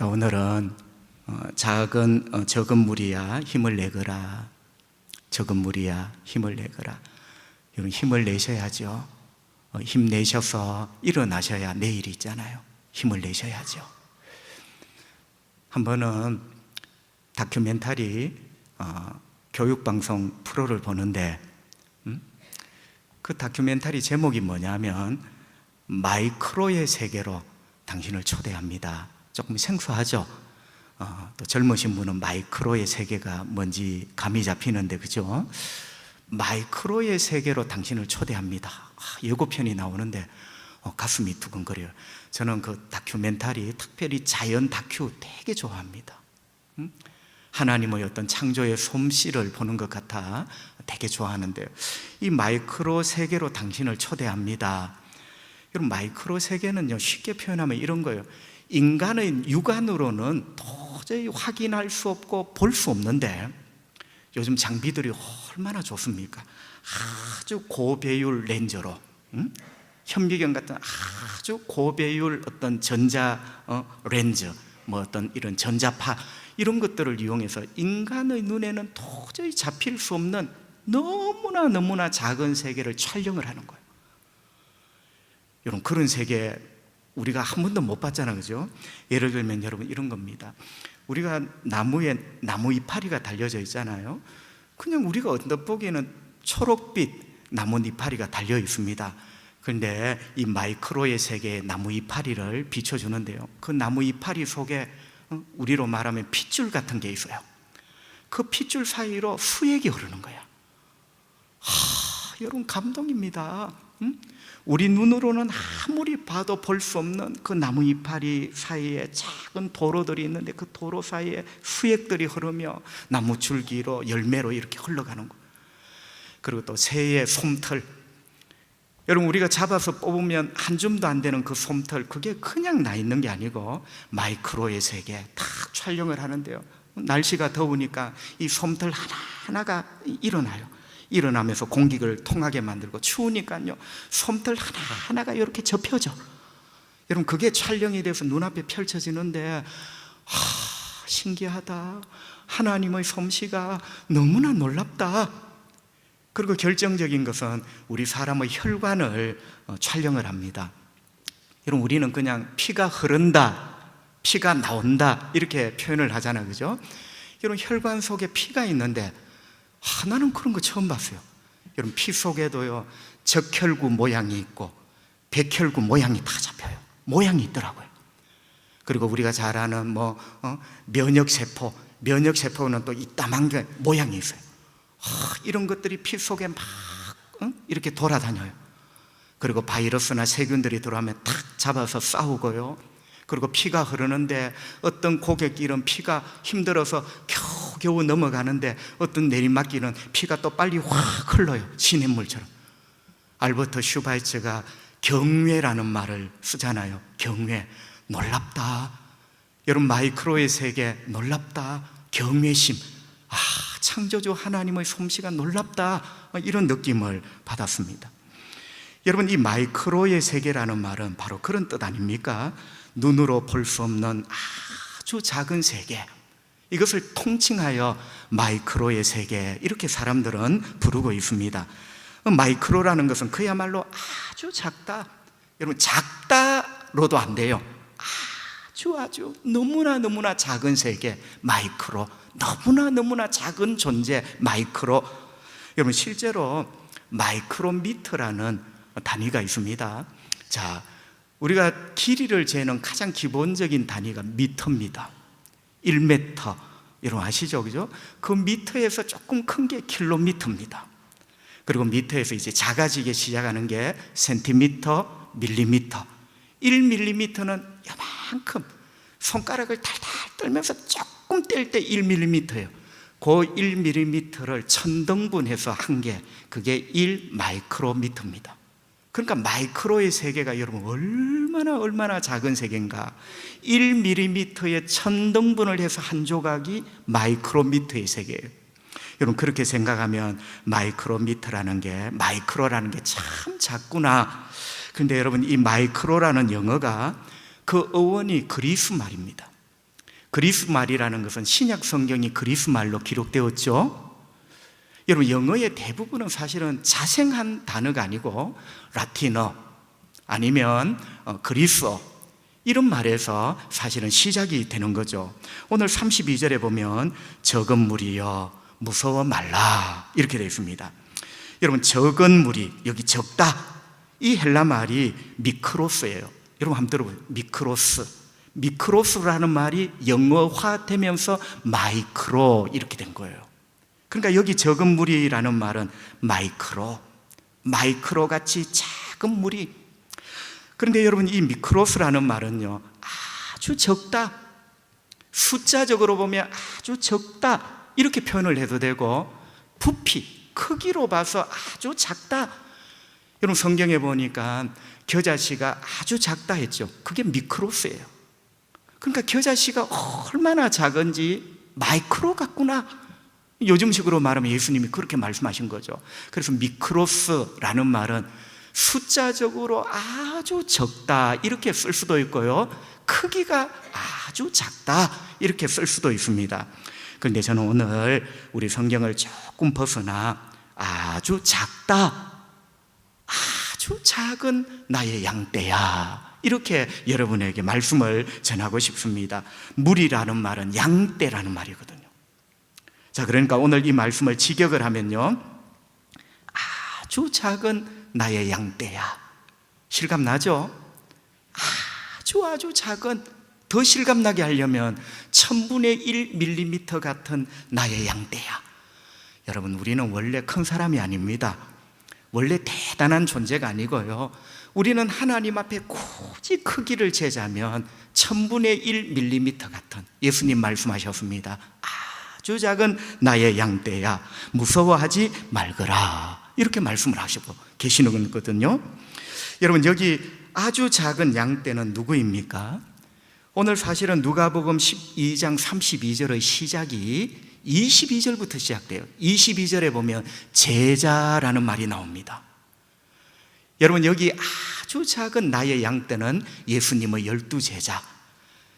자, 오늘은 적은 무리야 힘을 내거라. 적은 무리야 힘을 내거라. 여러분, 힘을 내셔야죠. 힘내셔서 일어나셔야 내일이 있잖아요. 힘을 내셔야죠. 한 번은 다큐멘터리 교육방송 프로를 보는데 그 다큐멘터리 제목이 뭐냐면 마이크로의 세계로 당신을 초대합니다. 조금 생소하죠? 또 젊으신 분은 마이크로의 세계가 뭔지 감이 잡히는데, 그죠? 마이크로의 세계로 당신을 초대합니다. 예고편이 나오는데 가슴이 두근거려요. 저는 그 다큐멘터리, 특별히 자연 다큐 되게 좋아합니다. 하나님의 어떤 창조의 솜씨를 보는 것 같아 되게 좋아하는데요. 이 마이크로 세계로 당신을 초대합니다. 여러분, 마이크로 세계는요, 쉽게 표현하면 이런 거예요. 인간의 육안으로는 도저히 확인할 수 없고 볼 수 없는데, 요즘 장비들이 얼마나 좋습니까? 아주 고배율 렌즈로, 현미경 같은 아주 고배율 어떤 전자 렌즈, 뭐 어떤 이런 전자파, 이런 것들을 이용해서 인간의 눈에는 도저히 잡힐 수 없는 너무나 작은 세계를 촬영을 하는 거예요. 여러분, 그런 세계 우리가 한 번도 못 봤잖아요, 그죠? 예를 들면 여러분, 이런 겁니다. 우리가 나무에 나무 이파리가 달려져 있잖아요. 그냥 우리가 언뜻 보기에는 초록빛 나무 이파리가 달려 있습니다. 그런데 이 마이크로의 세계에 나무 이파리를 비춰주는데요, 그 나무 이파리 속에 우리로 말하면 핏줄 같은 게 있어요. 그 핏줄 사이로 수액이 흐르는 거야. 여러분, 감동입니다. 우리 눈으로는 아무리 봐도 볼 수 없는 그 나무 이파리 사이에 작은 도로들이 있는데, 그 도로 사이에 수액들이 흐르며 나무 줄기로 열매로 이렇게 흘러가는 거예요. 그리고 또 새의 솜털, 여러분, 우리가 잡아서 뽑으면 한 줌도 안 되는 그 솜털, 그게 그냥 나 있는 게 아니고 마이크로의 세계 딱 촬영을 하는데요, 날씨가 더우니까 이 솜털 하나하나가 일어나요. 일어나면서 공기를 통하게 만들고, 추우니까요 솜털 하나하나가 이렇게 접혀져. 여러분, 그게 촬영이 돼서 눈앞에 펼쳐지는데 신기하다. 하나님의 솜씨가 너무나 놀랍다. 그리고 결정적인 것은 우리 사람의 혈관을 촬영을 합니다. 여러분, 우리는 그냥 피가 흐른다, 피가 나온다 이렇게 표현을 하잖아요, 그죠? 여러분, 혈관 속에 피가 있는데 나는 그런 거 처음 봤어요. 여러분, 피 속에도요 적혈구 모양이 있고 백혈구 모양이 다 잡혀요. 모양이 있더라고요. 그리고 우리가 잘 아는 면역세포는 또 이따만 게 모양이 있어요. 이런 것들이 피 속에 막 이렇게 돌아다녀요. 그리고 바이러스나 세균들이 들어오면 탁 잡아서 싸우고요. 그리고 피가 흐르는데 어떤 고갯길은 피가 힘들어서 겨우 넘어가는데, 어떤 내리막길은 피가 또 빨리 확 흘러요. 시냇물처럼. 알버트 슈바이처가 경외라는 말을 쓰잖아요. 경외, 놀랍다. 여러분, 마이크로의 세계 놀랍다. 경외심, 창조주 하나님의 솜씨가 놀랍다, 이런 느낌을 받았습니다. 여러분, 이 마이크로의 세계라는 말은 바로 그런 뜻 아닙니까? 눈으로 볼 수 없는 아주 작은 세계, 이것을 통칭하여 마이크로의 세계, 이렇게 사람들은 부르고 있습니다. 마이크로라는 것은 그야말로 아주 작다. 여러분, 작다로도 안 돼요. 아주 너무나 작은 세계, 마이크로. 너무나 작은 존재, 마이크로. 여러분, 실제로 마이크로미터라는 단위가 있습니다. 자, 우리가 길이를 재는 가장 기본적인 단위가 미터입니다. 1m, 여러분 아시죠? 그죠? 그 미터에서 조금 큰 게 킬로미터입니다. 그리고 미터에서 이제 작아지게 시작하는 게 센티미터, 밀리미터. 1밀리미터는 요만큼 손가락을 달달 떨면서 조금 뗄 때 1밀리미터예요. 그 1밀리미터를 1000등분해서 한 게, 그게 1마이크로미터입니다. 그러니까 마이크로의 세계가 여러분 얼마나 작은 세계인가. 1mm에 1000등분을 해서 한 조각이 마이크로미터의 세계예요. 여러분, 그렇게 생각하면 마이크로미터라는 게, 마이크로라는 게 참 작구나. 그런데 여러분, 이 마이크로라는 영어가 그 어원이 그리스 말입니다. 그리스 말이라는 것은 신약 성경이 그리스 말로 기록되었죠. 여러분, 영어의 대부분은 사실은 자생한 단어가 아니고 라틴어 아니면 그리스어 이런 말에서 사실은 시작이 되는 거죠. 오늘 32절에 보면 적은 무리여 무서워 말라 이렇게 되어 있습니다. 여러분, 적은 무리, 여기 적다, 이 헬라 말이 미크로스예요. 여러분 한번 들어보세요. 미크로스라는 말이 영어화되면서 마이크로 이렇게 된 거예요. 그러니까 여기 적은 무리라는 말은 마이크로 같이 작은 무리. 그런데 여러분, 이 미크로스라는 말은요, 아주 적다, 숫자적으로 보면 아주 적다 이렇게 표현을 해도 되고, 부피, 크기로 봐서 아주 작다. 여러분, 성경에 보니까 겨자씨가 아주 작다 했죠. 그게 미크로스예요. 그러니까 겨자씨가 얼마나 작은지 마이크로 같구나, 요즘식으로 말하면 예수님이 그렇게 말씀하신 거죠. 그래서 미크로스라는 말은 숫자적으로 아주 적다 이렇게 쓸 수도 있고요, 크기가 아주 작다 이렇게 쓸 수도 있습니다. 그런데 저는 오늘 우리 성경을 조금 벗어나 아주 작다, 아주 작은 나의 양떼야, 이렇게 여러분에게 말씀을 전하고 싶습니다. 무리라는 말은 양떼라는 말이거든요. 자, 그러니까 오늘 이 말씀을 직역을 하면요, 아주 작은 나의 양떼야. 실감 나죠? 아주 작은, 더 실감나게 하려면 1000분의 1mm 같은 나의 양떼야. 여러분, 우리는 원래 큰 사람이 아닙니다. 원래 대단한 존재가 아니고요, 우리는 하나님 앞에 굳이 크기를 재자면 1000분의 1mm 같은, 예수님 말씀하셨습니다. 아주 작은 나의 양떼야, 무서워하지 말거라, 이렇게 말씀을 하시고 계시는 거거든요. 여러분, 여기 아주 작은 양떼는 누구입니까? 오늘 사실은 누가복음 12장 32절의 시작이 22절부터 시작돼요. 22절에 보면 제자라는 말이 나옵니다. 여러분, 여기 아주 작은 나의 양떼는 예수님의 12제자.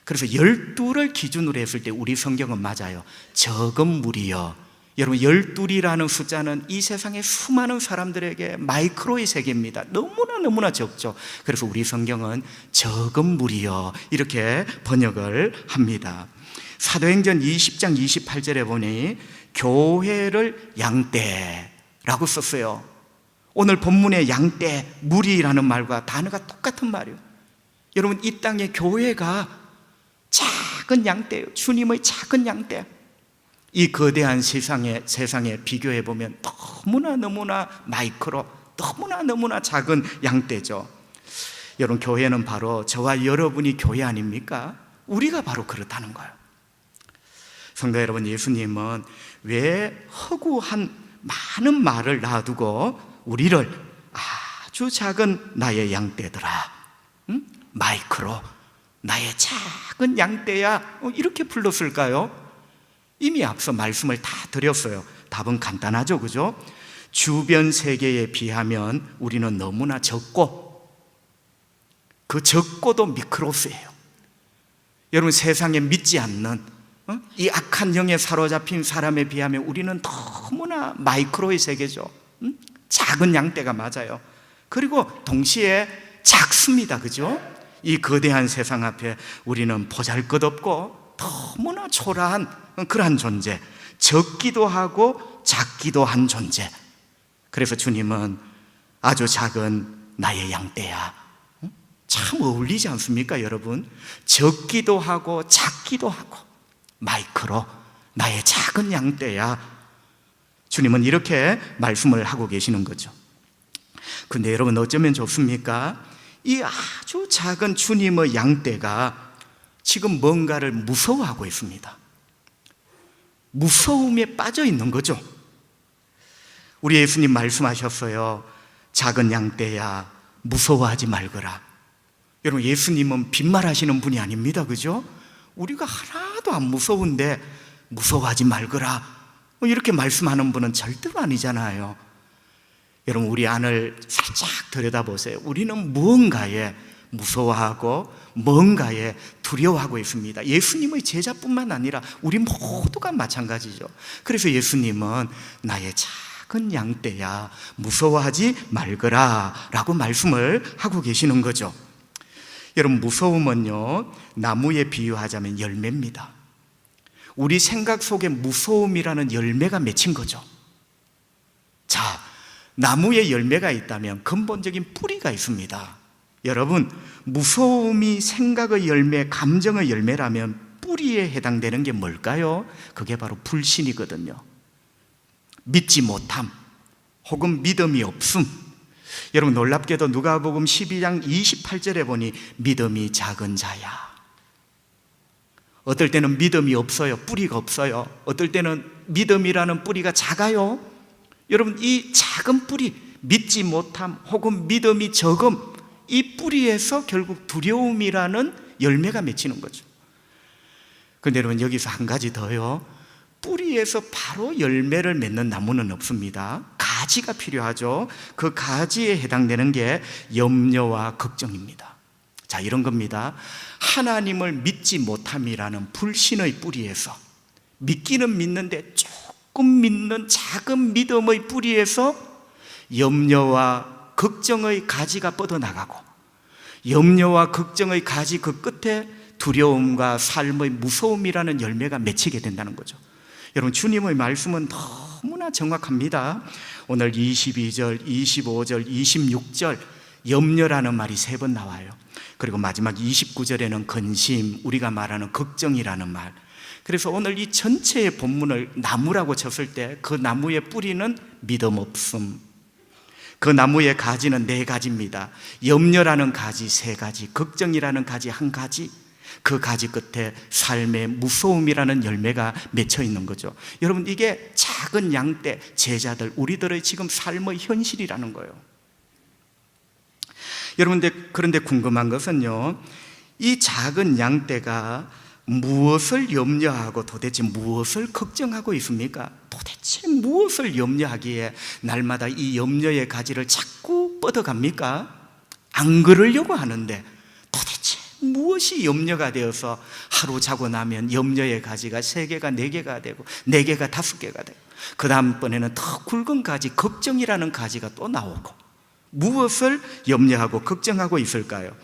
그래서 12를 기준으로 했을 때 우리 성경은 맞아요. 적은 무리여. 여러분, 12이라는 숫자는 이 세상의 수많은 사람들에게 마이크로의 세계입니다. 너무나 적죠. 그래서 우리 성경은 적은 무리여 이렇게 번역을 합니다. 사도행전 20장 28절에 보니 교회를 양떼라고 썼어요. 오늘 본문의 양떼, 무리라는 말과 단어가 똑같은 말이에요. 여러분, 이 땅의 교회가 작은 양떼예요. 주님의 작은 양떼. 이 거대한 세상에 비교해 보면 너무나 마이크로, 너무나 작은 양떼죠. 여러분, 교회는 바로 저와 여러분이 교회 아닙니까? 우리가 바로 그렇다는 거예요. 성도 여러분, 예수님은 왜 허구한 많은 말을 놔두고 우리를 아주 작은 나의 양떼들아, 마이크로, 나의 작은 양떼야, 이렇게 불렀을까요? 이미 앞서 말씀을 다 드렸어요. 답은 간단하죠, 그죠? 주변 세계에 비하면 우리는 너무나 적고, 그 적고도 미크로스예요. 여러분, 세상에 믿지 않는 이 악한 영에 사로잡힌 사람에 비하면 우리는 너무나 마이크로의 세계죠. 작은 양떼가 맞아요. 그리고 동시에 작습니다, 그죠? 이 거대한 세상 앞에 우리는 보잘것없고 너무나 초라한 그러한 존재, 적기도 하고 작기도 한 존재. 그래서 주님은 아주 작은 나의 양떼야. 참 어울리지 않습니까, 여러분? 적기도 하고 작기도 하고 마이크로, 나의 작은 양떼야. 주님은 이렇게 말씀을 하고 계시는 거죠. 근데 여러분, 어쩌면 좋습니까? 이 아주 작은 주님의 양떼가 지금 뭔가를 무서워하고 있습니다. 무서움에 빠져 있는 거죠. 우리 예수님 말씀하셨어요. 작은 양떼야, 무서워하지 말거라. 여러분, 예수님은 빈말하시는 분이 아닙니다, 그죠? 우리가 하나도 안 무서운데 무서워하지 말거라, 이렇게 말씀하는 분은 절대로 아니잖아요. 여러분, 우리 안을 살짝 들여다보세요. 우리는 무언가에 무서워하고 뭔가에 두려워하고 있습니다. 예수님의 제자뿐만 아니라 우리 모두가 마찬가지죠. 그래서 예수님은 나의 작은 양떼야 무서워하지 말거라 라고 말씀을 하고 계시는 거죠. 여러분, 무서움은요, 나무에 비유하자면 열매입니다. 우리 생각 속에 무서움이라는 열매가 맺힌 거죠. 자, 나무에 열매가 있다면 근본적인 뿌리가 있습니다. 여러분, 무서움이 생각의 열매, 감정의 열매라면 뿌리에 해당되는 게 뭘까요? 그게 바로 불신이거든요. 믿지 못함 혹은 믿음이 없음. 여러분, 놀랍게도 누가복음 12장 28절에 보니 믿음이 작은 자야. 어떨 때는 믿음이 없어요. 뿌리가 없어요. 어떨 때는 믿음이라는 뿌리가 작아요. 여러분, 이 작은 뿌리, 믿지 못함 혹은 믿음이 적음, 이 뿌리에서 결국 두려움이라는 열매가 맺히는 거죠. 그런데 여러분, 여기서 한 가지 더요. 뿌리에서 바로 열매를 맺는 나무는 없습니다. 가지가 필요하죠. 그 가지에 해당되는 게 염려와 걱정입니다. 자, 이런 겁니다. 하나님을 믿지 못함이라는 불신의 뿌리에서, 믿기는 믿는데 조금 믿는 작은 믿음의 뿌리에서 염려와 걱정의 가지가 뻗어나가고, 염려와 걱정의 가지 그 끝에 두려움과 삶의 무서움이라는 열매가 맺히게 된다는 거죠. 여러분, 주님의 말씀은 너무나 정확합니다. 오늘 22절, 25절, 26절 염려라는 말이 3번 나와요. 그리고 마지막 29절에는 근심, 우리가 말하는 걱정이라는 말. 그래서 오늘 이 전체의 본문을 나무라고 쳤을 때 그 나무의 뿌리는 믿음 없음, 그 나무의 가지는 4가지입니다. 염려라는 가지 3가지, 걱정이라는 가지 1가지, 그 가지 끝에 삶의 무서움이라는 열매가 맺혀 있는 거죠. 여러분, 이게 작은 양떼 제자들, 우리들의 지금 삶의 현실이라는 거예요. 여러분, 그런데 궁금한 것은요, 이 작은 양떼가 무엇을 염려하고 도대체 무엇을 걱정하고 있습니까? 도대체 무엇을 염려하기에 날마다 이 염려의 가지를 자꾸 뻗어갑니까? 안 그러려고 하는데 도대체 무엇이 염려가 되어서 하루 자고 나면 염려의 가지가 3개가 4개가 되고 4개가 5개가 되고 그 다음번에는 더 굵은 가지, 걱정이라는 가지가 또 나오고, 무엇을 염려하고 걱정하고 있을까요?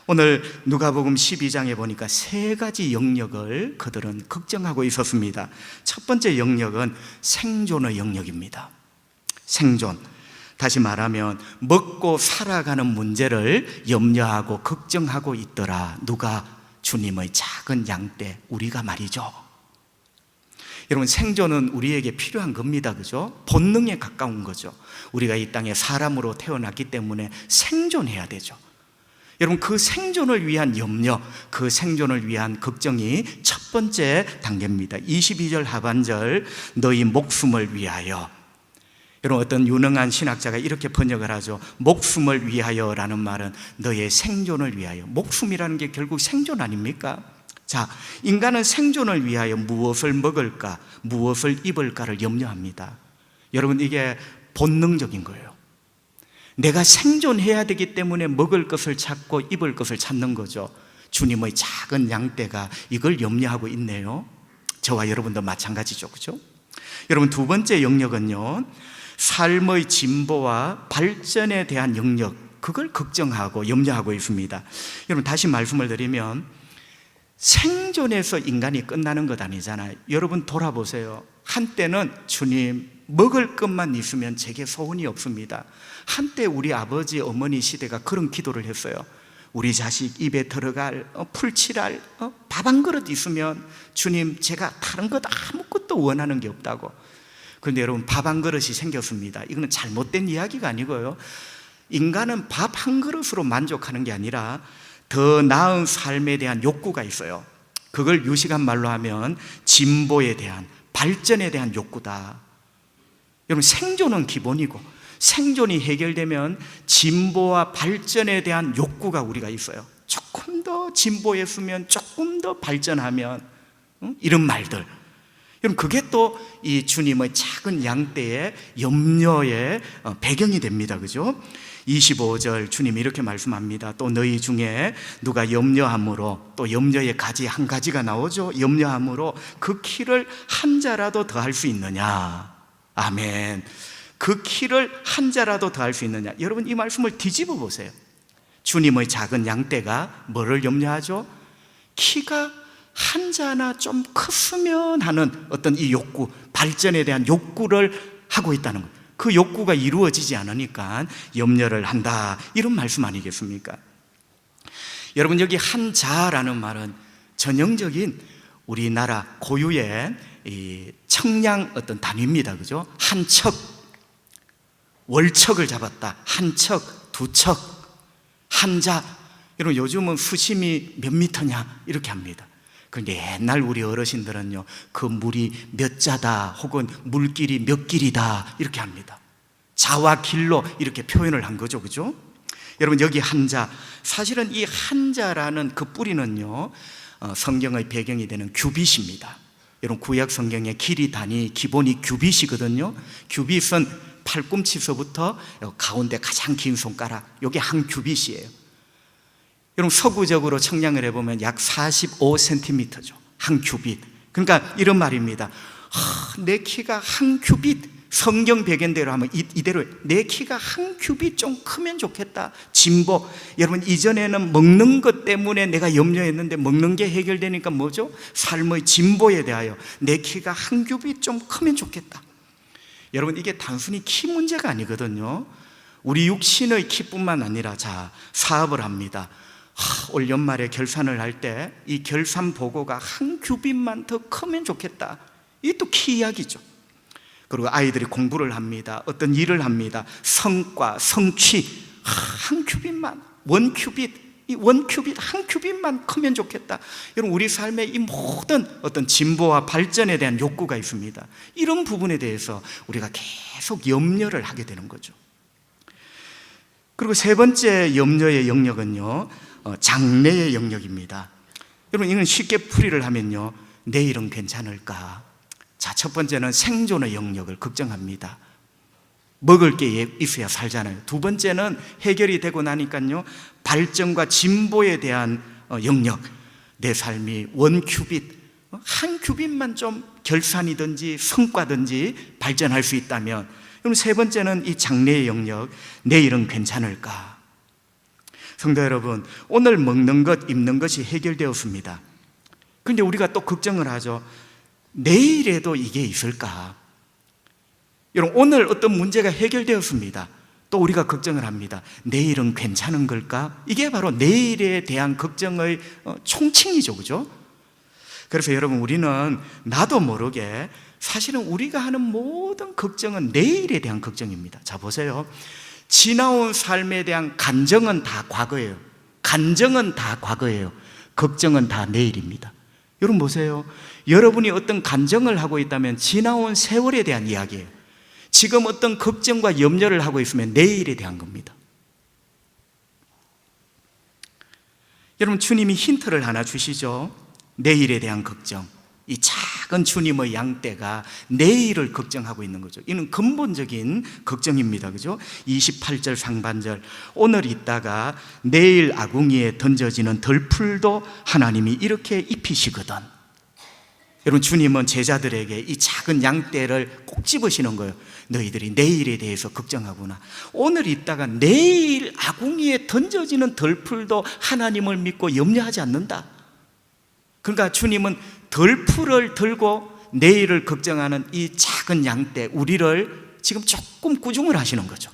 오늘 누가복음 12장에 보니까 3가지 영역을 그들은 걱정하고 있었습니다. 첫 번째 영역은 생존의 영역입니다. 생존, 다시 말하면 먹고 살아가는 문제를 염려하고 걱정하고 있더라. 누가? 주님의 작은 양떼, 우리가 말이죠. 여러분, 생존은 우리에게 필요한 겁니다. 그죠? 본능에 가까운 거죠. 우리가 이 땅에 사람으로 태어났기 때문에 생존해야 되죠. 여러분, 그 생존을 위한 염려, 그 생존을 위한 걱정이 첫 번째 단계입니다. 22절 하반절, 너희 목숨을 위하여. 여러분, 어떤 유능한 신학자가 이렇게 번역을 하죠. 목숨을 위하여라는 말은 너의 생존을 위하여. 목숨이라는 게 결국 생존 아닙니까? 자, 인간은 생존을 위하여 무엇을 먹을까, 무엇을 입을까를 염려합니다. 여러분, 이게 본능적인 거예요. 내가 생존해야 되기 때문에 먹을 것을 찾고 입을 것을 찾는 거죠. 주님의 작은 양떼가 이걸 염려하고 있네요. 저와 여러분도 마찬가지죠. 그죠? 여러분, 두 번째 영역은요, 삶의 진보와 발전에 대한 영역, 그걸 걱정하고 염려하고 있습니다. 여러분, 다시 말씀을 드리면 생존에서 인간이 끝나는 것 아니잖아요. 여러분, 돌아보세요. 한때는 주님, 먹을 것만 있으면 제게 소원이 없습니다. 한때 우리 아버지, 어머니 시대가 그런 기도를 했어요. 우리 자식 입에 들어갈 풀칠할 밥 한 그릇 있으면 주님, 제가 다른 것 아무것도 원하는 게 없다고. 그런데 여러분, 밥 한 그릇이 생겼습니다. 이거는 잘못된 이야기가 아니고요, 인간은 밥 한 그릇으로 만족하는 게 아니라 더 나은 삶에 대한 욕구가 있어요. 그걸 유식한 말로 하면 진보에 대한, 발전에 대한 욕구다. 여러분, 생존은 기본이고 생존이 해결되면 진보와 발전에 대한 욕구가 우리가 있어요. 조금 더 진보했으면, 조금 더 발전하면, 이런 말들. 여러분, 그게 또 이 주님의 작은 양떼의 염려의 배경이 됩니다. 그죠? 25절 주님이 이렇게 말씀합니다. 또 너희 중에 누가 염려함으로, 또 염려의 가지 한 가지가 나오죠. 염려함으로 그 키를 한 자라도 더할 수 있느냐. 아멘. 그 키를 한 자라도 더할 수 있느냐. 여러분, 이 말씀을 뒤집어 보세요. 주님의 작은 양떼가 뭐를 염려하죠? 키가 한 자나 좀 컸으면 하는 어떤 이 욕구, 발전에 대한 욕구를 하고 있다는 거예요. 그 욕구가 이루어지지 않으니까 염려를 한다, 이런 말씀 아니겠습니까? 여러분, 여기 한 자라는 말은 전형적인 우리나라 고유의 이 청량 어떤 단위입니다. 그죠? 한 척, 월척을 잡았다. 한 척, 두 척, 한 자. 여러분, 요즘은 수심이 몇 미터냐 이렇게 합니다. 그런데 옛날 우리 어르신들은요, 그 물이 몇 자다 혹은 물길이 몇 길이다 이렇게 합니다. 자와 길로 이렇게 표현을 한 거죠. 그죠? 여러분, 여기 한 자, 사실은 이 한 자라는 그 뿌리는요, 성경의 배경이 되는 규빗입니다. 여러분, 구약 성경의 길이 단위 기본이 규빗이거든요. 규빗은 팔꿈치서부터 가운데 가장 긴 손가락, 이게 한 규빗이에요. 여러분, 서구적으로 청량을 해보면 약 45cm죠. 한 규빗. 그러니까 이런 말입니다. 내 키가 한 규빗, 성경 배경대로 하면 이대로 내 키가 한 규빗 좀 크면 좋겠다. 진보. 여러분, 이전에는 먹는 것 때문에 내가 염려했는데 먹는 게 해결되니까 뭐죠? 삶의 진보에 대하여 내 키가 한 규빗 좀 크면 좋겠다. 여러분, 이게 단순히 키 문제가 아니거든요. 우리 육신의 키뿐만 아니라, 자, 사업을 합니다. 올 연말에 결산을 할 때 이 결산 보고가 한 규빗만 더 크면 좋겠다. 이게 또 키 이야기죠. 그리고 아이들이 공부를 합니다. 어떤 일을 합니다. 성과, 성취, 한 규빗만, 원 규빗, 이 원 규빗, 한 규빗만 크면 좋겠다. 여러분, 우리 삶에 이 모든 어떤 진보와 발전에 대한 욕구가 있습니다. 이런 부분에 대해서 우리가 계속 염려를 하게 되는 거죠. 그리고 세 번째 염려의 영역은요, 장래의 영역입니다. 여러분, 이건 쉽게 풀이를 하면요, 내일은 괜찮을까? 자, 첫 번째는 생존의 영역을 걱정합니다. 먹을 게 있어야 살잖아요. 두 번째는 해결이 되고 나니까요, 발전과 진보에 대한 영역. 내 삶이 원 큐빗, 한 큐빗만 좀 결산이든지 성과든지 발전할 수 있다면, 그럼 세 번째는 이 장래의 영역, 내일은 괜찮을까? 성도 여러분, 오늘 먹는 것, 입는 것이 해결되었습니다. 그런데 우리가 또 걱정을 하죠. 내일에도 이게 있을까? 여러분, 오늘 어떤 문제가 해결되었습니다. 또 우리가 걱정을 합니다. 내일은 괜찮은 걸까? 이게 바로 내일에 대한 걱정의 총칭이죠. 그죠? 그래서 여러분, 우리는 나도 모르게 사실은 우리가 하는 모든 걱정은 내일에 대한 걱정입니다. 자, 보세요. 지나온 삶에 대한 간정은 다 과거예요. 간정은 다 과거예요. 걱정은 다 내일입니다. 여러분 보세요. 여러분이 어떤 간정을 하고 있다면 지나온 세월에 대한 이야기예요. 지금 어떤 걱정과 염려를 하고 있으면 내일에 대한 겁니다. 여러분, 주님이 힌트를 하나 주시죠. 내일에 대한 걱정. 이 작은 주님의 양떼가 내일을 걱정하고 있는 거죠. 이는 근본적인 걱정입니다. 그죠? 28절 상반절. 오늘 있다가 내일 아궁이에 던져지는 덜풀도 하나님이 이렇게 입히시거든. 여러분, 주님은 제자들에게 이 작은 양떼를 꼭 집으시는 거예요. 너희들이 내일에 대해서 걱정하구나. 오늘 있다가 내일 아궁이에 던져지는 덜풀도 하나님을 믿고 염려하지 않는다. 그러니까 주님은 덜풀을 들고 내일을 걱정하는 이 작은 양떼, 우리를 지금 조금 꾸중을 하시는 거죠.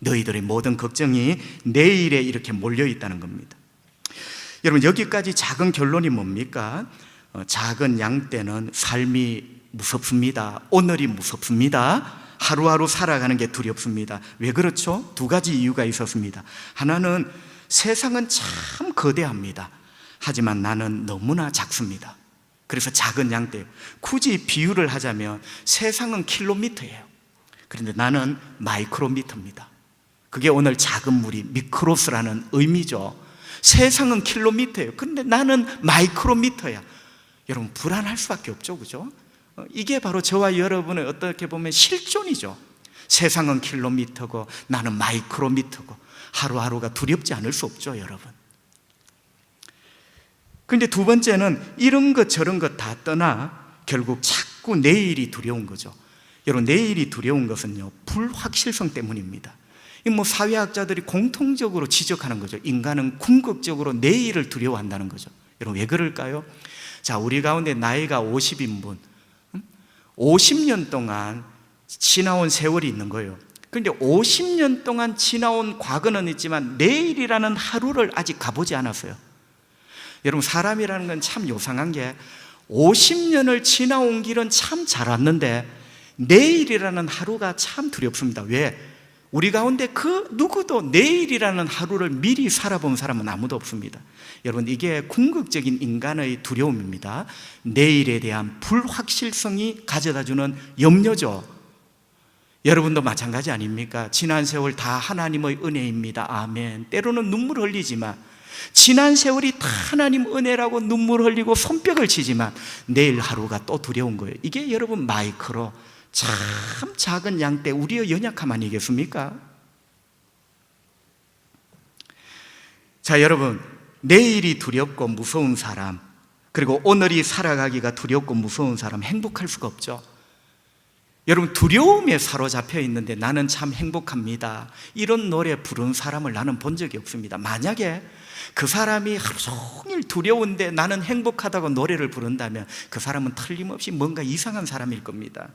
너희들의 모든 걱정이 내일에 이렇게 몰려있다는 겁니다. 여러분, 여기까지 작은 결론이 뭡니까? 작은 양떼는 삶이 무섭습니다. 오늘이 무섭습니다. 하루하루 살아가는 게 두렵습니다. 왜 그렇죠? 두 가지 이유가 있었습니다. 하나는 세상은 참 거대합니다. 하지만 나는 너무나 작습니다. 그래서 작은 양떼. 굳이 비유를 하자면 세상은 킬로미터예요. 그런데 나는 마이크로미터입니다. 그게 오늘 작은 무리, 미크로스라는 의미죠. 세상은 킬로미터예요. 그런데 나는 마이크로미터야. 여러분, 불안할 수밖에 없죠. 그죠? 이게 바로 저와 여러분의 어떻게 보면 실존이죠. 세상은 킬로미터고 나는 마이크로미터고 하루하루가 두렵지 않을 수 없죠, 여러분. 그런데 두 번째는 이런 것 저런 것 다 떠나 결국 자꾸 내일이 두려운 거죠. 여러분, 내일이 두려운 것은요, 불확실성 때문입니다. 사회학자들이 공통적으로 지적하는 거죠. 인간은 궁극적으로 내일을 두려워한다는 거죠. 여러분, 왜 그럴까요? 자, 우리 가운데 나이가 50인 분, 50년 동안 지나온 세월이 있는 거예요. 그런데 50년 동안 지나온 과거는 있지만 내일이라는 하루를 아직 가보지 않았어요. 여러분, 사람이라는 건 참 요상한 게 50년을 지나온 길은 참 잘 왔는데 내일이라는 하루가 참 두렵습니다. 왜? 우리 가운데 그 누구도 내일이라는 하루를 미리 살아본 사람은 아무도 없습니다. 여러분, 이게 궁극적인 인간의 두려움입니다. 내일에 대한 불확실성이 가져다주는 염려죠. 여러분도 마찬가지 아닙니까? 지난 세월 다 하나님의 은혜입니다. 아멘. 때로는 눈물 흘리지만, 지난 세월이 다 하나님 은혜라고 눈물 흘리고 손뼉을 치지만 내일 하루가 또 두려운 거예요. 이게 여러분 마이크로 참 작은 양떼, 우리의 연약함 아니겠습니까? 자, 여러분, 내일이 두렵고 무서운 사람, 그리고 오늘이 살아가기가 두렵고 무서운 사람, 행복할 수가 없죠. 여러분, 두려움에 사로잡혀 있는데 나는 참 행복합니다, 이런 노래 부르는 사람을 나는 본 적이 없습니다. 만약에 그 사람이 하루 종일 두려운데 나는 행복하다고 노래를 부른다면 그 사람은 틀림없이 뭔가 이상한 사람일 겁니다.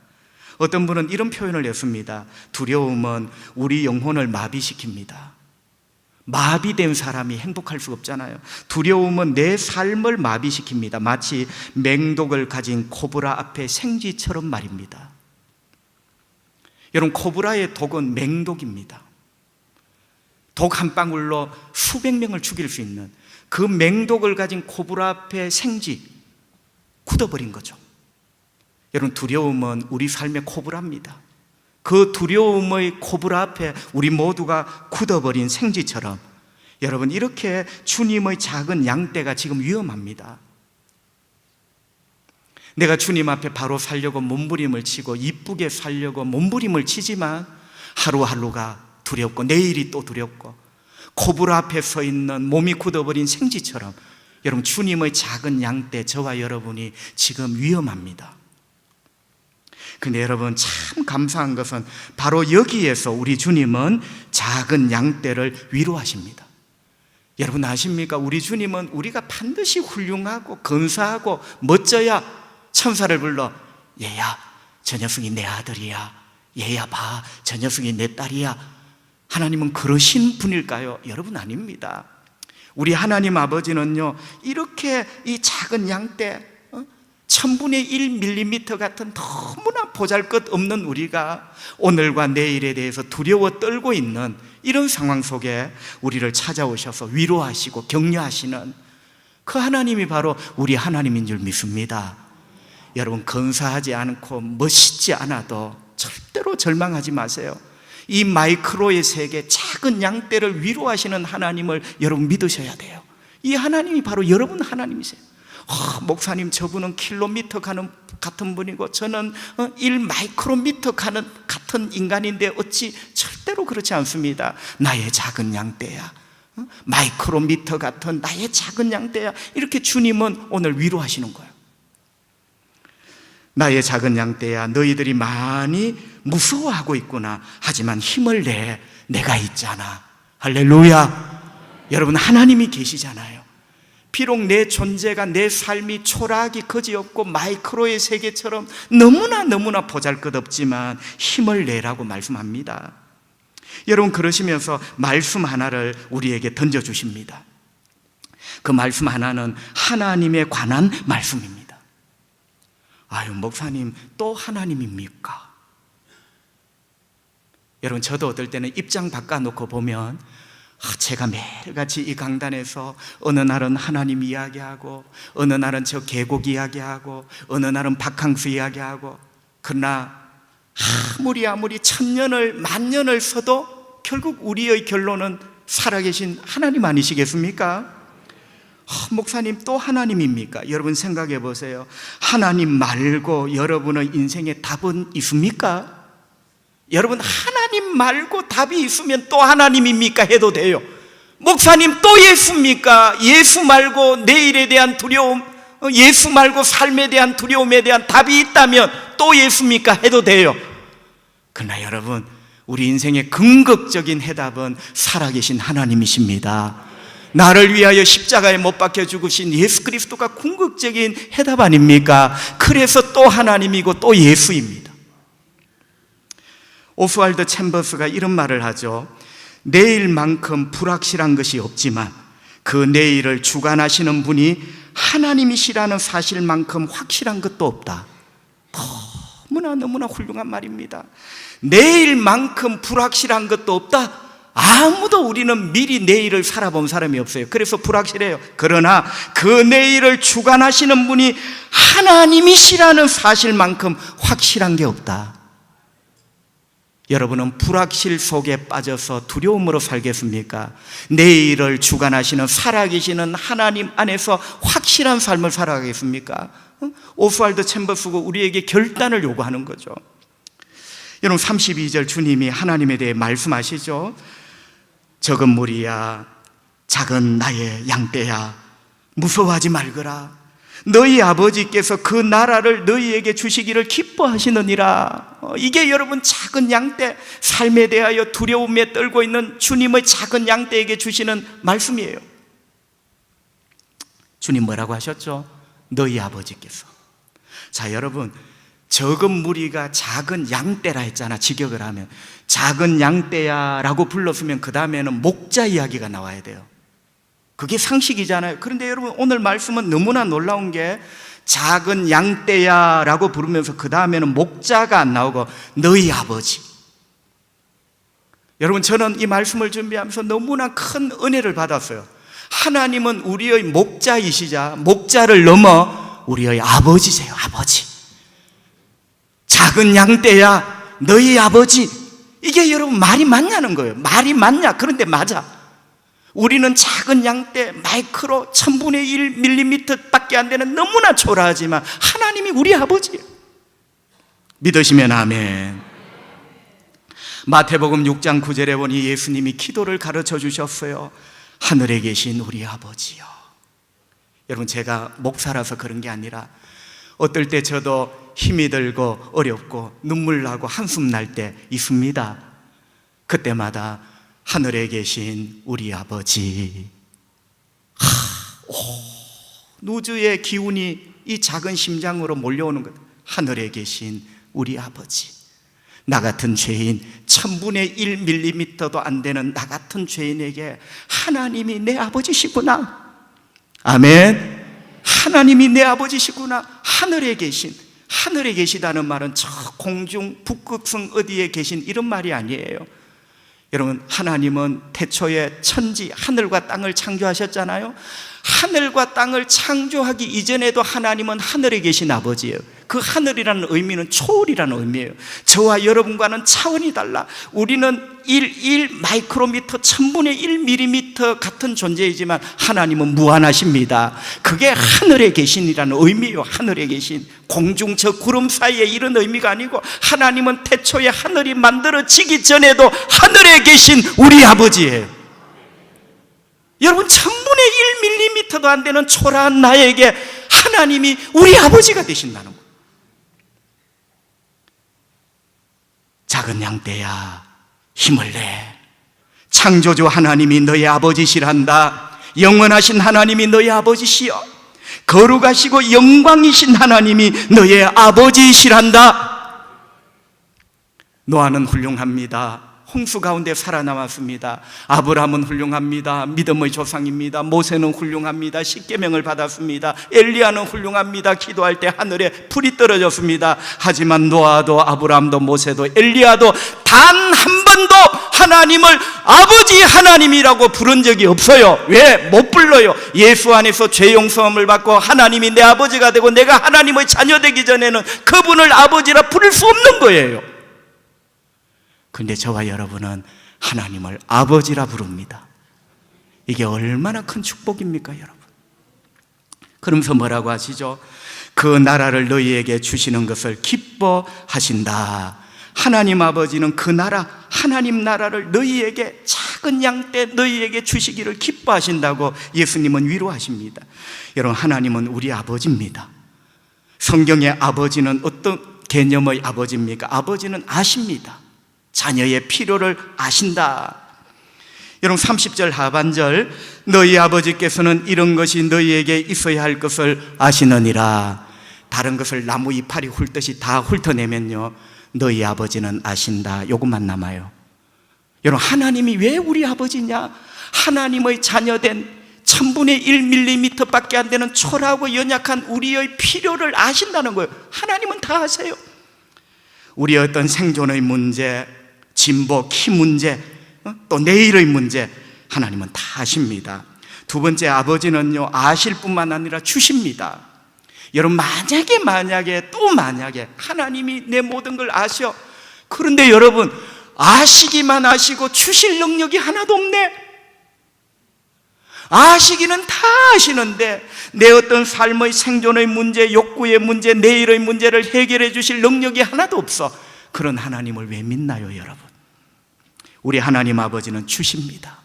어떤 분은 이런 표현을 했습니다. 두려움은 우리 영혼을 마비시킵니다. 마비된 사람이 행복할 수 없잖아요. 두려움은 내 삶을 마비시킵니다. 마치 맹독을 가진 코브라 앞에 생쥐처럼 말입니다. 여러분, 코브라의 독은 맹독입니다. 독 한 방울로 수백 명을 죽일 수 있는 그 맹독을 가진 코브라 앞에 생쥐, 굳어버린 거죠. 여러분, 두려움은 우리 삶의 코브라입니다. 그 두려움의 코브라 앞에 우리 모두가 굳어버린 생쥐처럼 여러분, 이렇게 주님의 작은 양떼가 지금 위험합니다. 내가 주님 앞에 바로 살려고 몸부림을 치고 이쁘게 살려고 몸부림을 치지만 하루하루가 두렵고 내일이 또 두렵고 코브라 앞에 서 있는 몸이 굳어버린 생쥐처럼 여러분, 주님의 작은 양떼, 저와 여러분이 지금 위험합니다. 근데 여러분, 참 감사한 것은 바로 여기에서 우리 주님은 작은 양떼를 위로하십니다. 여러분 아십니까? 우리 주님은 우리가 반드시 훌륭하고 근사하고 멋져야 천사를 불러 얘야, 저 녀석이 내 아들이야, 얘야 봐, 저 녀석이 내 딸이야. 하나님은 그러신 분일까요? 여러분, 아닙니다. 우리 하나님 아버지는요, 이렇게 이 작은 양떼 1000분의 1mm 같은 너무나 보잘것없는 우리가 오늘과 내일에 대해서 두려워 떨고 있는 이런 상황 속에 우리를 찾아오셔서 위로하시고 격려하시는 그 하나님이 바로 우리 하나님인 줄 믿습니다. 여러분, 근사하지 않고 멋있지 않아도 절대로 절망하지 마세요. 이 마이크로의 세계, 작은 양떼를 위로하시는 하나님을 여러분 믿으셔야 돼요. 이 하나님이 바로 여러분 하나님이세요. 목사님, 저분은 킬로미터 가는 같은 분이고 저는 1마이크로미터 가는 같은 인간인데 어찌? 절대로 그렇지 않습니다. 나의 작은 양떼야, 마이크로미터 같은 나의 작은 양떼야, 이렇게 주님은 오늘 위로하시는 거예요. 나의 작은 양떼야, 너희들이 많이 무서워하고 있구나. 하지만 힘을 내, 내가 있잖아. 할렐루야. 여러분, 하나님이 계시잖아요. 비록 내 존재가, 내 삶이 초라하기 거지없고 마이크로의 세계처럼 너무나 보잘것없지만 힘을 내라고 말씀합니다. 여러분, 그러시면서 말씀 하나를 우리에게 던져주십니다. 그 말씀 하나는 하나님에 관한 말씀입니다. 아유, 목사님, 또 하나님입니까? 여러분, 저도 어떨 때는 입장 바꿔놓고 보면 제가 매일같이 이 강단에서 어느 날은 하나님 이야기하고 어느 날은 저 계곡 이야기하고 어느 날은 바캉스 이야기하고, 그러나 아무리 1000년을 10,000년을 써도 결국 우리의 결론은 살아계신 하나님 아니시겠습니까? 목사님 또 하나님입니까? 여러분 생각해 보세요. 하나님 말고 여러분의 인생에 답은 있습니까? 여러분 하나님 말고 답이 있으면 또 하나님입니까? 해도 돼요. 목사님 또 예수입니까? 예수 말고 내일에 대한 두려움, 예수 말고 삶에 대한 두려움에 대한 답이 있다면 또 예수입니까? 해도 돼요. 그러나 여러분, 우리 인생의 궁극적인 해답은 살아계신 하나님이십니다. 나를 위하여 십자가에 못 박혀 죽으신 예수 그리스도가 궁극적인 해답 아닙니까? 그래서 또 하나님이고 또 예수입니다. 오스왈드 챔버스가 이런 말을 하죠. 내일만큼 불확실한 것이 없지만 그 내일을 주관하시는 분이 하나님이시라는 사실만큼 확실한 것도 없다. 너무나 훌륭한 말입니다. 내일만큼 불확실한 것도 없다. 아무도 우리는 미리 내일을 살아본 사람이 없어요. 그래서 불확실해요. 그러나 그 내일을 주관하시는 분이 하나님이시라는 사실만큼 확실한 게 없다. 여러분은 불확실 속에 빠져서 두려움으로 살겠습니까? 내일을 주관하시는 살아계시는 하나님 안에서 확실한 삶을 살아가겠습니까? 오스왈드 챔버스가 우리에게 결단을 요구하는 거죠. 여러분 32절 주님이 하나님에 대해 말씀하시죠. 적은 무리야, 작은 나의 양떼야, 무서워하지 말거라. 너희 아버지께서 그 나라를 너희에게 주시기를 기뻐하시느니라. 이게 여러분 작은 양떼, 삶에 대하여 두려움에 떨고 있는 주님의 작은 양떼에게 주시는 말씀이에요. 주님 뭐라고 하셨죠? 너희 아버지께서. 자, 여러분, 적은 무리가 작은 양떼라 했잖아. 직역을 하면 작은 양떼야 라고 불렀으면 그 다음에는 목자 이야기가 나와야 돼요. 그게 상식이잖아요. 그런데 여러분 오늘 말씀은 너무나 놀라운 게 작은 양떼야 라고 부르면서 그 다음에는 목자가 안 나오고 너희 아버지. 여러분 저는 이 말씀을 준비하면서 너무나 큰 은혜를 받았어요. 하나님은 우리의 목자이시자 목자를 넘어 우리의 아버지세요. 아버지. 작은 양떼야 너희 아버지. 이게 여러분 말이 맞냐는 거예요. 말이 맞냐? 그런데 맞아. 우리는 작은 양떼 마이크로 1000분의 1mm 밖에 안 되는 너무나 초라하지만 하나님이 우리 아버지예요. 믿으시면 아멘. 마태복음 6장 9절에 보니 예수님이 기도를 가르쳐 주셨어요. 하늘에 계신 우리 아버지요. 여러분 제가 목사라서 그런 게 아니라 어떨 때 저도 힘이 들고 어렵고 눈물 나고 한숨 날 때 있습니다. 그때마다 하늘에 계신 우리 아버지. 우주의 기운이 이 작은 심장으로 몰려오는 것. 하늘에 계신 우리 아버지. 나 같은 죄인 1000분의 1mm도 안 되는 나 같은 죄인에게 하나님이 내 아버지시구나. 아멘. 하나님이 내 아버지시구나. 하늘에 계신. 하늘에 계시다는 말은 저 공중 북극성 어디에 계신 이런 말이 아니에요. 여러분 하나님은 태초에 천지 하늘과 땅을 창조하셨잖아요. 하늘과 땅을 창조하기 이전에도 하나님은 하늘에 계신 아버지예요. 그 하늘이라는 의미는 초월이라는 의미예요. 저와 여러분과는 차원이 달라. 우리는 1 마이크로미터 1000분의 1mm 같은 존재이지만 하나님은 무한하십니다. 그게 하늘에 계신이라는 의미예요. 하늘에 계신. 공중 저 구름 사이에 이런 의미가 아니고 하나님은 태초에 하늘이 만들어지기 전에도 하늘에 계신 우리 아버지예요. 여러분 1000분의 1mm도 안 되는 초라한 나에게 하나님이 우리 아버지가 되신다는 거예요. 작은 양떼야 힘을 내. 창조주 하나님이 너의 아버지시란다. 영원하신 하나님이 너의 아버지시여. 거룩하시고 영광이신 하나님이 너의 아버지시란다. 노아는 훌륭합니다. 홍수 가운데 살아남았습니다. 아브라함은 훌륭합니다. 믿음의 조상입니다. 모세는 훌륭합니다. 십계명을 받았습니다. 엘리야는 훌륭합니다. 기도할 때 하늘에 불이 떨어졌습니다. 하지만 노아도 아브라함도 모세도 엘리야도 단 한 번도 하나님을 아버지 하나님이라고 부른 적이 없어요. 왜? 못 불러요. 예수 안에서 죄 용서함을 받고 하나님이 내 아버지가 되고 내가 하나님의 자녀 되기 전에는 그분을 아버지라 부를 수 없는 거예요. 그런데 저와 여러분은 하나님을 아버지라 부릅니다. 이게 얼마나 큰 축복입니까, 여러분? 그러면서 뭐라고 하시죠? 그 나라를 너희에게 주시는 것을 기뻐하신다. 하나님 아버지는 그 나라, 하나님 나라를 너희에게 작은 양 때 너희에게 주시기를 기뻐하신다고 예수님은 위로하십니다. 여러분, 하나님은 우리 아버지입니다. 성경의 아버지는 어떤 개념의 아버지입니까? 아버지는 아십니다. 자녀의 필요를 아신다. 여러분, 30절 하반절, 너희 아버지께서는 이런 것이 너희에게 있어야 할 것을 아시느니라. 다른 것을 나무 이파리 훑듯이 다 훑어내면요, 너희 아버지는 아신다. 이것만 남아요. 여러분, 하나님이 왜 우리 아버지냐? 하나님의 자녀된 1000분의 1mm 밖에 안 되는 초라하고 연약한 우리의 필요를 아신다는 거예요. 하나님은 다 아세요. 우리의 어떤 생존의 문제, 진보, 키 문제, 또 내일의 문제, 하나님은 다 아십니다. 두 번째, 아버지는요, 아실 뿐만 아니라 주십니다. 여러분, 만약에 또 만약에 하나님이 내 모든 걸 아셔. 그런데 여러분, 아시기만 아시고 주실 능력이 하나도 없네. 아시기는 다 아시는데 내 어떤 삶의 생존의 문제, 욕구의 문제, 내일의 문제를 해결해 주실 능력이 하나도 없어. 그런 하나님을 왜 믿나요, 여러분? 우리 하나님 아버지는 주십니다.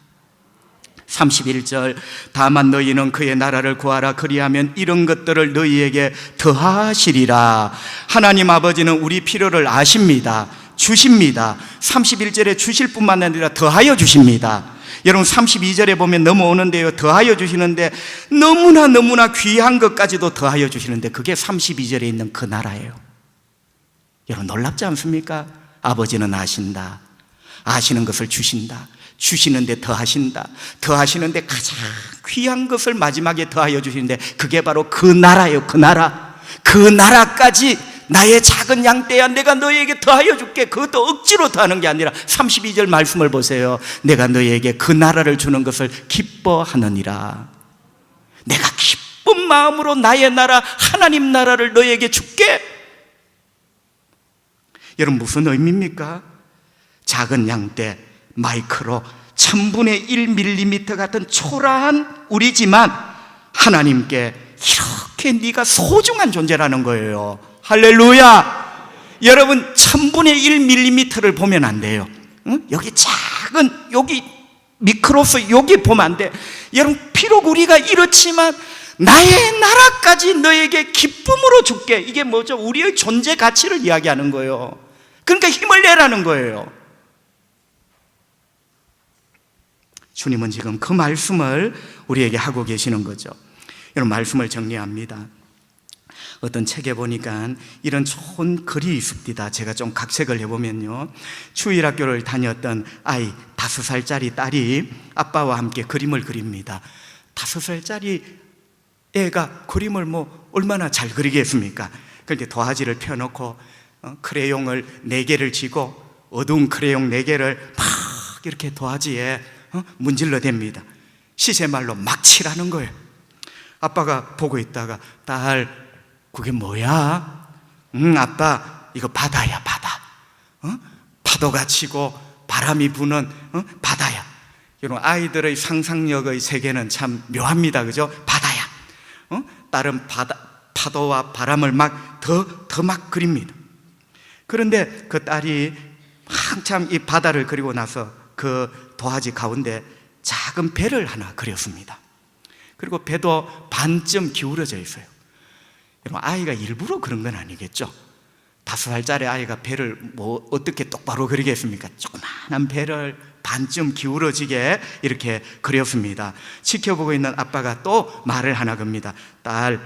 31절, 다만 너희는 그의 나라를 구하라. 그리하면 이런 것들을 너희에게 더하시리라. 하나님 아버지는 우리 필요를 아십니다. 주십니다. 31절에 주실 뿐만 아니라 더하여 주십니다. 여러분, 32절에 보면 넘어오는데요, 더하여 주시는데 너무나 귀한 것까지도 더하여 주시는데 그게 32절에 있는 그 나라예요. 여러분, 놀랍지 않습니까? 아버지는 아신다. 아시는 것을 주신다. 주시는데 더하신다. 더하시는데 가장 귀한 것을 마지막에 더하여 주시는데 그게 바로 그 나라예요. 그 나라. 그 나라까지 나의 작은 양떼야 내가 너희에게 더하여 줄게. 그것도 억지로 더하는 게 아니라 32절 말씀을 보세요. 내가 너희에게 그 나라를 주는 것을 기뻐하느니라. 내가 기쁜 마음으로 나의 나라, 하나님 나라를 너희에게 줄게. 여러분, 무슨 의미입니까? 작은 양떼, 마이크로 1000분의 1mm 같은 초라한 우리지만 하나님께 이렇게 네가 소중한 존재라는 거예요. 할렐루야. 여러분, 1000분의 1mm를 보면 안 돼요. 응? 여기 작은, 여기 미크로스 여기 보면 안 돼. 여러분, 비록 우리가 이렇지만 나의 나라까지 너에게 기쁨으로 줄게. 이게 뭐죠? 우리의 존재 가치를 이야기하는 거예요. 그러니까 힘을 내라는 거예요. 주님은 지금 그 말씀을 우리에게 하고 계시는 거죠. 여러분, 말씀을 정리합니다. 어떤 책에 보니까 이런 좋은 글이 있습니다. 제가 좀 각색을 해보면요, 주일학교를 다녔던 아이 5살짜리 딸이 아빠와 함께 그림을 그립니다. 5살짜리 애가 그림을 뭐 얼마나 잘 그리겠습니까? 그런데 도화지를 펴놓고 크레용을 4개를 쥐고 어두운 크레용 4개를 막 이렇게 도화지에 문질러 댑니다. 시새말로 막 칠하는 거예요. 아빠가 보고 있다가, 딸, 그게 뭐야? 아빠, 이거 바다야, 바다. 파도가 치고 바람이 부는 바다야. 여러분, 아이들의 상상력의 세계는 참 묘합니다. 그죠? 바다야. 딸은 파도와 바람을 더 막 그립니다. 그런데 그 딸이 한참 이 바다를 그리고 나서 그 도화지 가운데 작은 배를 하나 그렸습니다. 그리고 배도 반쯤 기울어져 있어요. 여러분, 아이가 일부러 그런 건 아니겠죠? 5살짜리 아이가 배를 뭐 어떻게 똑바로 그리겠습니까? 조그마한 배를 반쯤 기울어지게 이렇게 그렸습니다. 지켜보고 있는 아빠가 또 말을 하나 겁니다. 딸,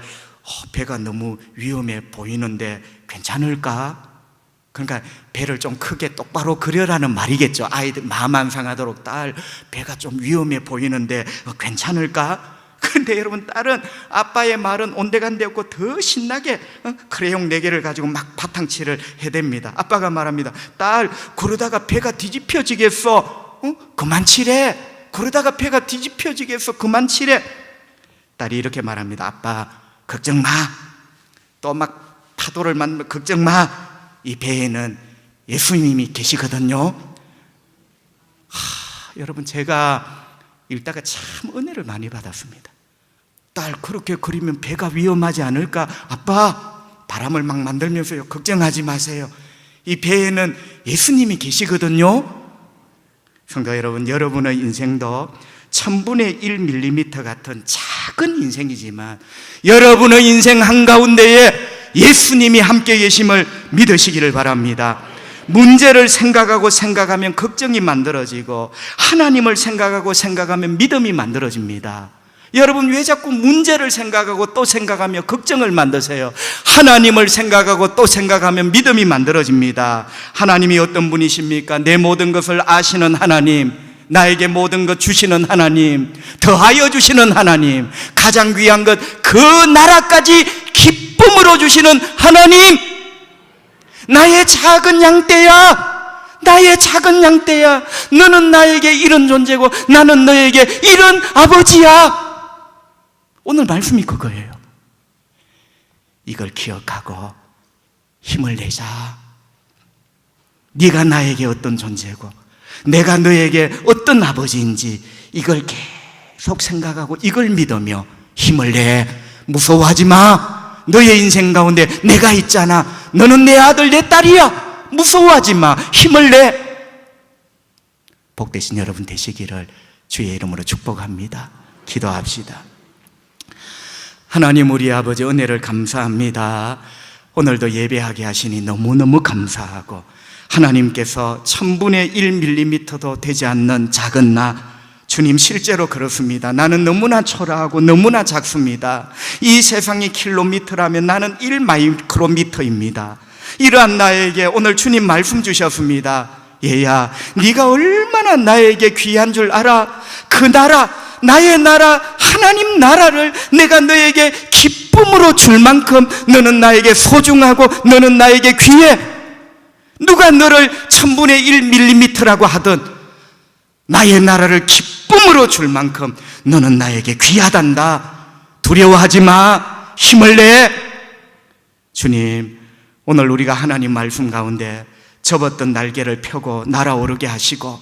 배가 너무 위험해 보이는데 괜찮을까? 그러니까 배를 좀 크게 똑바로 그려라는 말이겠죠. 아이들 마음 안 상하도록. 딸, 배가 좀 위험해 보이는데 괜찮을까? 그런데 여러분, 딸은 아빠의 말은 온데간데 없고 더 신나게 크레용 4개를 가지고 막 바탕칠을 해댑니다. 아빠가 말합니다. 딸, 그러다가 배가 뒤집혀지겠어. 그만 칠해. 그러다가 배가 뒤집혀지겠어. 그만 칠해. 딸이 이렇게 말합니다. 아빠, 걱정 마. 또 막 파도를 만들면 걱정 마. 이 배에는 예수님이 계시거든요. 여러분, 제가 읽다가 참 은혜를 많이 받았습니다. 딸 그렇게 그리면 배가 위험하지 않을까? 아빠, 바람을 막 만들면서요, 걱정하지 마세요. 이 배에는 예수님이 계시거든요. 성도 여러분, 여러분의 인생도 1000분의 1mm 같은 작은 인생이지만 여러분의 인생 한가운데에 예수님이 함께 계심을 믿으시기를 바랍니다. 문제를 생각하면 걱정이 만들어지고 하나님을 생각하면 믿음이 만들어집니다. 여러분, 왜 자꾸 문제를 생각하고 또 생각하며 걱정을 만드세요? 하나님을 생각하고 또 생각하면 믿음이 만들어집니다. 하나님이 어떤 분이십니까? 내 모든 것을 아시는 하나님, 나에게 모든 것 주시는 하나님, 더하여 주시는 하나님, 가장 귀한 것 그 나라까지 기쁨으로 주시는 하나님. 나의 작은 양떼야, 나의 작은 양떼야, 너는 나에게 이런 존재고 나는 너에게 이런 아버지야. 오늘 말씀이 그거예요. 이걸 기억하고 힘을 내자. 네가 나에게 어떤 존재고 내가 너에게 어떤 아버지인지 이걸 계속 생각하고 이걸 믿으며 힘을 내. 무서워하지 마. 너의 인생 가운데 내가 있잖아. 너는 내 아들 내 딸이야. 무서워하지 마. 힘을 내. 복되신 여러분 되시기를 주의 이름으로 축복합니다. 기도합시다. 하나님, 우리 아버지 은혜를 감사합니다. 오늘도 예배하게 하시니 너무너무 감사하고, 하나님께서 1000분의 1mm도 되지 않는 작은 나, 주님 실제로 그렇습니다. 나는 너무나 초라하고 너무나 작습니다. 이 세상이 킬로미터라면 나는 1마이크로미터입니다. 이러한 나에게 오늘 주님 말씀 주셨습니다. 얘야, 네가 얼마나 나에게 귀한 줄 알아? 그 나라, 나의 나라, 하나님 나라를 내가 너에게 기쁨으로 줄 만큼 너는 나에게 소중하고 너는 나에게 귀해. 누가 너를 1000분의 1mm라고 하든 나의 나라를 기쁨으로 줄 만큼 너는 나에게 귀하단다. 두려워하지 마. 힘을 내. 주님, 오늘 우리가 하나님 말씀 가운데 접었던 날개를 펴고 날아오르게 하시고,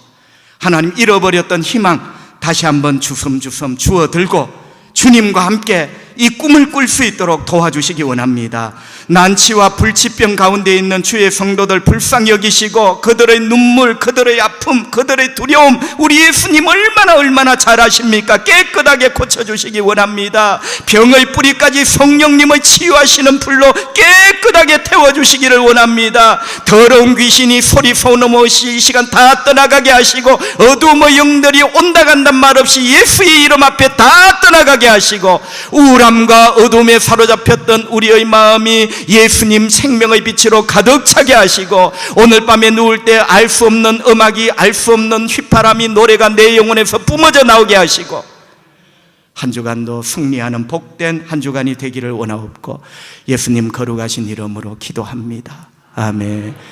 하나님 잃어버렸던 희망 다시 한번 주섬주섬 주워들고 주님과 함께 이 꿈을 꿀 수 있도록 도와주시기 원합니다. 난치와 불치병 가운데 있는 주의 성도들 불쌍히 여기시고 그들의 눈물, 그들의 아픔, 그들의 두려움 우리 예수님 얼마나 잘 아십니까? 깨끗하게 고쳐주시기 원합니다. 병의 뿌리까지 성령님의 치유하시는 불로 깨끗하게 태워주시기를 원합니다. 더러운 귀신이 소리 소름 없이 이 시간 다 떠나가게 하시고, 어두움의 영들이 온다 간단 말 없이 예수의 이름 앞에 다 떠나가게 하시고, 우울함과 어둠에 사로잡혔던 우리의 마음이 예수님 생명의 빛으로 가득 차게 하시고, 오늘 밤에 누울 때 알 수 없는 음악이, 알 수 없는 휘파람이, 노래가 내 영혼에서 뿜어져 나오게 하시고, 한 주간도 승리하는 복된 한 주간이 되기를 원하옵고 예수님 거룩하신 이름으로 기도합니다. 아멘.